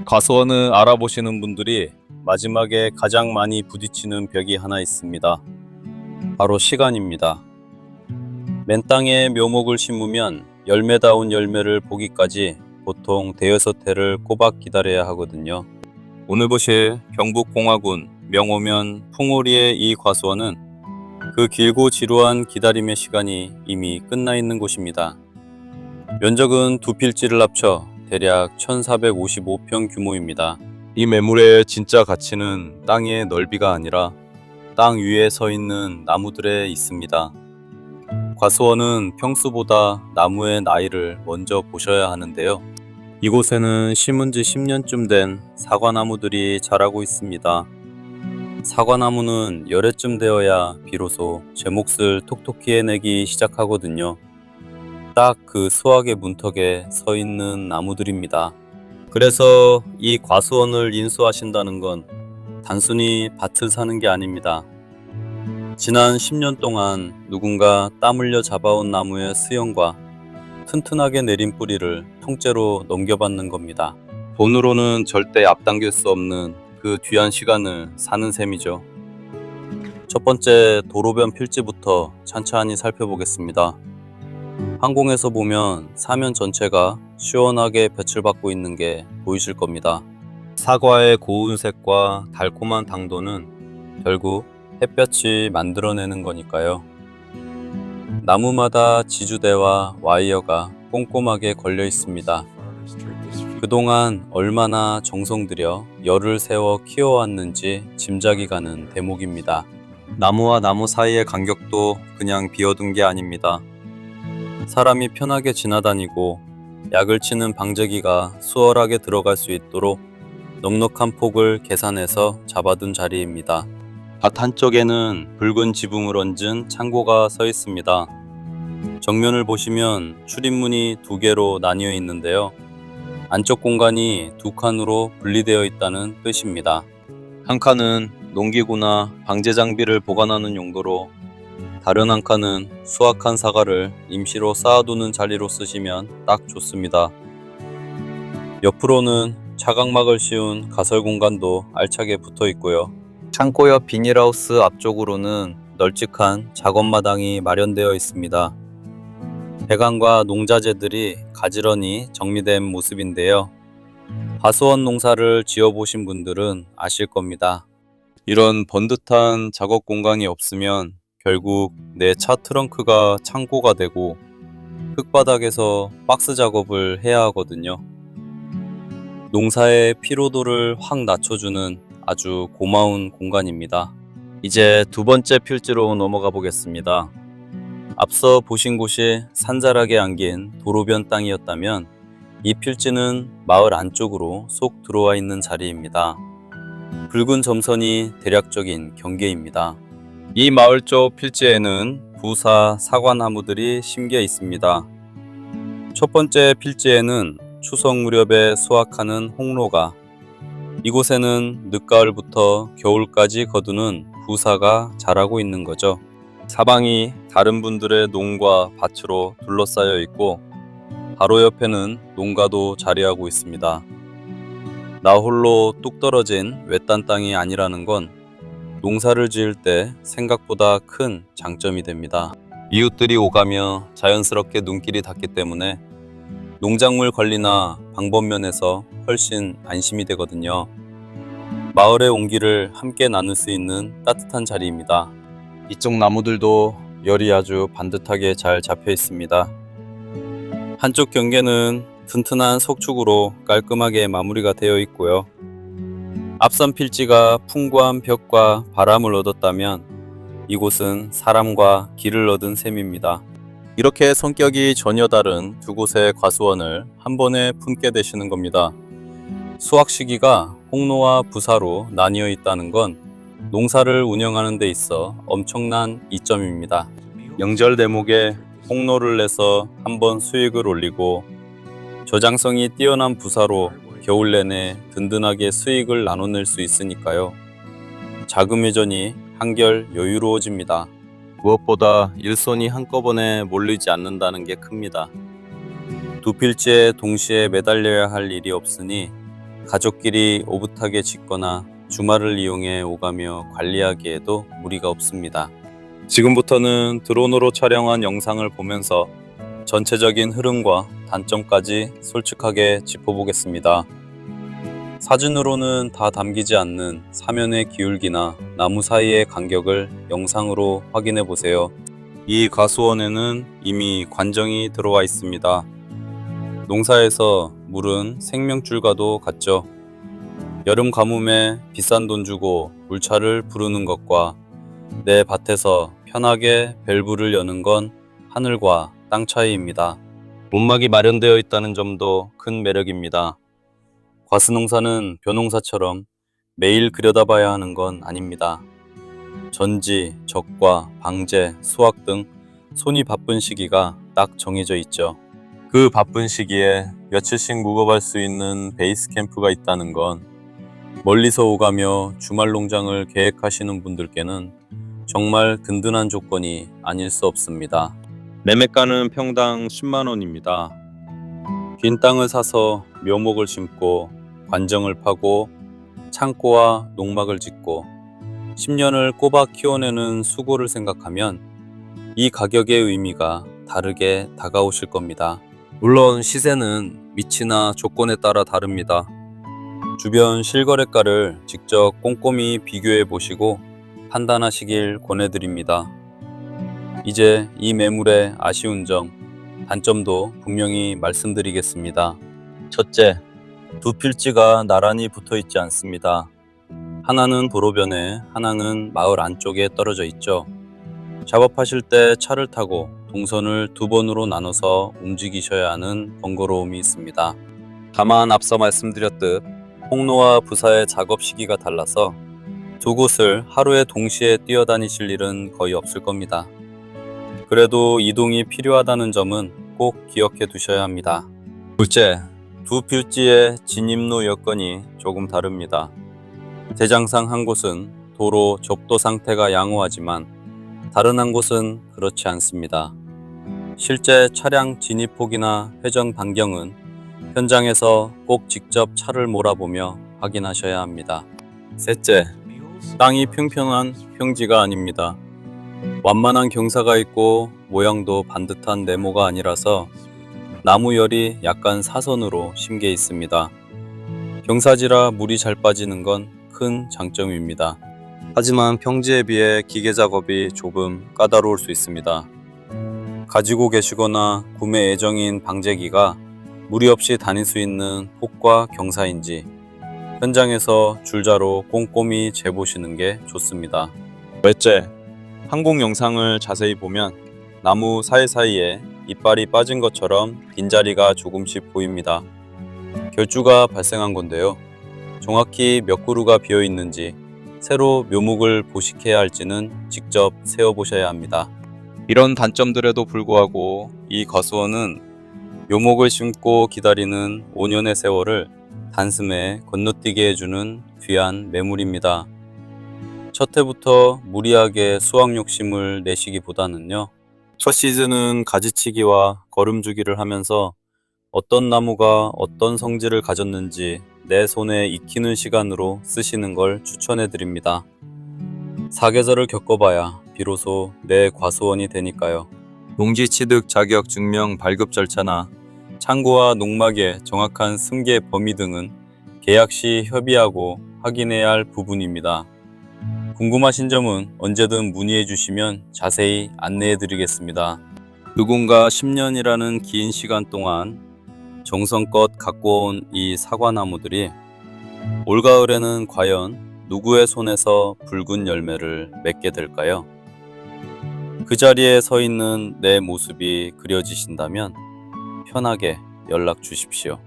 과수원을 알아보시는 분들이 마지막에 가장 많이 부딪히는 벽이 하나 있습니다. 바로 시간입니다. 맨 땅에 묘목을 심으면 열매다운 열매를 보기까지 보통 대여섯 해를 꼬박 기다려야 하거든요. 오늘 보실 경북공화군 명호면 풍오리의 이 과수원은 그 길고 지루한 기다림의 시간이 이미 끝나 있는 곳입니다. 면적은 두 필지를 합쳐 대략 1455평 규모입니다. 이 매물의 진짜 가치는 땅의 넓이가 아니라 땅 위에 서 있는 나무들에 있습니다. 과수원은 평수보다 나무의 나이를 먼저 보셔야 하는데요. 이곳에는 심은 지 10년쯤 된 사과나무들이 자라고 있습니다. 사과나무는 열해쯤 되어야 비로소 제 몫을 톡톡히 해내기 시작하거든요. 딱 그 수확의 문턱에 서 있는 나무들입니다. 그래서 이 과수원을 인수하신다는 건 단순히 밭을 사는 게 아닙니다. 지난 10년 동안 누군가 땀 흘려 잡아온 나무의 수영과 튼튼하게 내린 뿌리를 통째로 넘겨받는 겁니다. 돈으로는 절대 앞당길 수 없는 그 귀한 시간을 사는 셈이죠. 첫 번째 도로변 필지부터 찬찬히 살펴보겠습니다. 항공에서 보면 사면 전체가 시원하게 볕을 받고 있는 게 보이실 겁니다. 사과의 고운 색과 달콤한 당도는 결국 햇볕이 만들어내는 거니까요. 나무마다 지주대와 와이어가 꼼꼼하게 걸려 있습니다. 그동안 얼마나 정성 들여 열을 세워 키워왔는지 짐작이 가는 대목입니다. 나무와 나무 사이의 간격도 그냥 비워둔 게 아닙니다. 사람이 편하게 지나다니고 약을 치는 방제기가 수월하게 들어갈 수 있도록 넉넉한 폭을 계산해서 잡아둔 자리입니다. 밭 한쪽에는 붉은 지붕을 얹은 창고가 서 있습니다. 정면을 보시면 출입문이 두 개로 나뉘어 있는데요. 안쪽 공간이 두 칸으로 분리되어 있다는 뜻입니다. 한 칸은 농기구나 방제 장비를 보관하는 용도로, 다른 한 칸은 수확한 사과를 임시로 쌓아두는 자리로 쓰시면 딱 좋습니다. 옆으로는 차각막을 씌운 가설 공간도 알차게 붙어 있고요. 창고 옆 비닐하우스 앞쪽으로는 널찍한 작업마당이 마련되어 있습니다. 배관과 농자재들이 가지런히 정리된 모습인데요. 과수원 농사를 지어보신 분들은 아실 겁니다. 이런 번듯한 작업 공간이 없으면 결국 내 차 트렁크가 창고가 되고 흙바닥에서 박스 작업을 해야 하거든요. 농사의 피로도를 확 낮춰주는 아주 고마운 공간입니다. 이제 두 번째 필지로 넘어가 보겠습니다. 앞서 보신 곳이 산자락에 안긴 도로변 땅이었다면 이 필지는 마을 안쪽으로 쏙 들어와 있는 자리입니다. 붉은 점선이 대략적인 경계입니다. 이 마을 쪽 필지에는 부사 사과나무들이 심겨 있습니다. 첫 번째 필지에는 추석 무렵에 수확하는 홍로가, 이곳에는 늦가을부터 겨울까지 거두는 부사가 자라고 있는 거죠. 사방이 다른 분들의 농과 밭으로 둘러싸여 있고 바로 옆에는 농가도 자리하고 있습니다. 나 홀로 뚝 떨어진 외딴 땅이 아니라는 건 농사를 지을 때 생각보다 큰 장점이 됩니다. 이웃들이 오가며 자연스럽게 눈길이 닿기 때문에 농작물 관리나 방법면에서 훨씬 안심이 되거든요. 마을의 온기를 함께 나눌 수 있는 따뜻한 자리입니다. 이쪽 나무들도 열이 아주 반듯하게 잘 잡혀 있습니다. 한쪽 경계는 튼튼한 석축으로 깔끔하게 마무리가 되어 있고요. 앞선 필지가 풍부한 벽과 바람을 얻었다면 이곳은 사람과 길을 얻은 셈입니다. 이렇게 성격이 전혀 다른 두 곳의 과수원을 한 번에 품게 되시는 겁니다. 수확 시기가 홍로와 부사로 나뉘어 있다는 건 농사를 운영하는 데 있어 엄청난 이점입니다. 명절 대목에 홍로를 내서 한번 수익을 올리고, 저장성이 뛰어난 부사로 겨울 내내 든든하게 수익을 나눠낼 수 있으니까요. 자금 회전이 한결 여유로워집니다. 무엇보다 일손이 한꺼번에 몰리지 않는다는 게 큽니다. 두 필지에 동시에 매달려야 할 일이 없으니 가족끼리 오붓하게 짓거나 주말을 이용해 오가며 관리하기에도 무리가 없습니다. 지금부터는 드론으로 촬영한 영상을 보면서 전체적인 흐름과 단점까지 솔직하게 짚어보겠습니다. 사진으로는 다 담기지 않는 사면의 기울기나 나무 사이의 간격을 영상으로 확인해 보세요. 이 과수원에는 이미 관정이 들어와 있습니다. 농사에서 물은 생명줄과도 같죠. 여름 가뭄에 비싼 돈 주고 물차를 부르는 것과 내 밭에서 편하게 밸브를 여는 건 하늘과 땅 차이입니다. 문막이 마련되어 있다는 점도 큰 매력입니다. 과수농사는 벼농사처럼 매일 들여다봐야 하는 건 아닙니다. 전지, 적과, 방제, 수확 등 손이 바쁜 시기가 딱 정해져 있죠. 그 바쁜 시기에 며칠씩 묵어갈 수 있는 베이스 캠프가 있다는 건 멀리서 오가며 주말 농장을 계획하시는 분들께는 정말 든든한 조건이 아닐 수 없습니다. 매매가는 평당 10만 원입니다. 빈 땅을 사서 묘목을 심고 관정을 파고 창고와 농막을 짓고 10년을 꼬박 키워내는 수고를 생각하면 이 가격의 의미가 다르게 다가오실 겁니다. 물론 시세는 위치나 조건에 따라 다릅니다. 주변 실거래가를 직접 꼼꼼히 비교해 보시고 판단하시길 권해드립니다. 이제 이 매물의 아쉬운 점, 단점도 분명히 말씀드리겠습니다. 첫째, 두 필지가 나란히 붙어 있지 않습니다. 하나는 도로변에, 하나는 마을 안쪽에 떨어져 있죠. 작업하실 때 차를 타고 동선을 두 번으로 나눠서 움직이셔야 하는 번거로움이 있습니다. 다만 앞서 말씀드렸듯 폭로와 부사의 작업 시기가 달라서 두 곳을 하루에 동시에 뛰어다니실 일은 거의 없을 겁니다. 그래도 이동이 필요하다는 점은 꼭 기억해 두셔야 합니다. 둘째, 두 필지의 진입로 여건이 조금 다릅니다. 대장상 한 곳은 도로 접도 상태가 양호하지만 다른 한 곳은 그렇지 않습니다. 실제 차량 진입폭이나 회전 반경은 현장에서 꼭 직접 차를 몰아보며 확인하셔야 합니다. 셋째, 땅이 평평한 평지가 아닙니다. 완만한 경사가 있고 모양도 반듯한 네모가 아니라서 나무열이 약간 사선으로 심겨 있습니다. 경사지라 물이 잘 빠지는 건 큰 장점입니다. 하지만 평지에 비해 기계 작업이 조금 까다로울 수 있습니다. 가지고 계시거나 구매 예정인 방제기가 무리 없이 다닐 수 있는 폭과 경사인지 현장에서 줄자로 꼼꼼히 재보시는 게 좋습니다. 넷째, 항공 영상을 자세히 보면 나무 사이사이에 이빨이 빠진 것처럼 빈자리가 조금씩 보입니다. 결주가 발생한 건데요. 정확히 몇 그루가 비어 있는지 새로 묘목을 보식해야 할지는 직접 세어보셔야 합니다. 이런 단점들에도 불구하고 이 과수원은 묘목을 심고 기다리는 5년의 세월을 단숨에 건너뛰게 해주는 귀한 매물입니다. 첫 해부터 무리하게 수확 욕심을 내시기보다는요. 첫 시즌은 가지치기와 거름주기를 하면서 어떤 나무가 어떤 성질을 가졌는지 내 손에 익히는 시간으로 쓰시는 걸 추천해 드립니다. 사계절을 겪어봐야 비로소 내 과수원이 되니까요. 농지 취득 자격 증명 발급 절차나 창고와 농막의 정확한 승계 범위 등은 계약 시 협의하고 확인해야 할 부분입니다. 궁금하신 점은 언제든 문의해 주시면 자세히 안내해 드리겠습니다. 누군가 10년이라는 긴 시간 동안 정성껏 갖고 온 이 사과나무들이 올가을에는 과연 누구의 손에서 붉은 열매를 맺게 될까요? 그 자리에 서 있는 내 모습이 그려지신다면 편하게 연락 주십시오.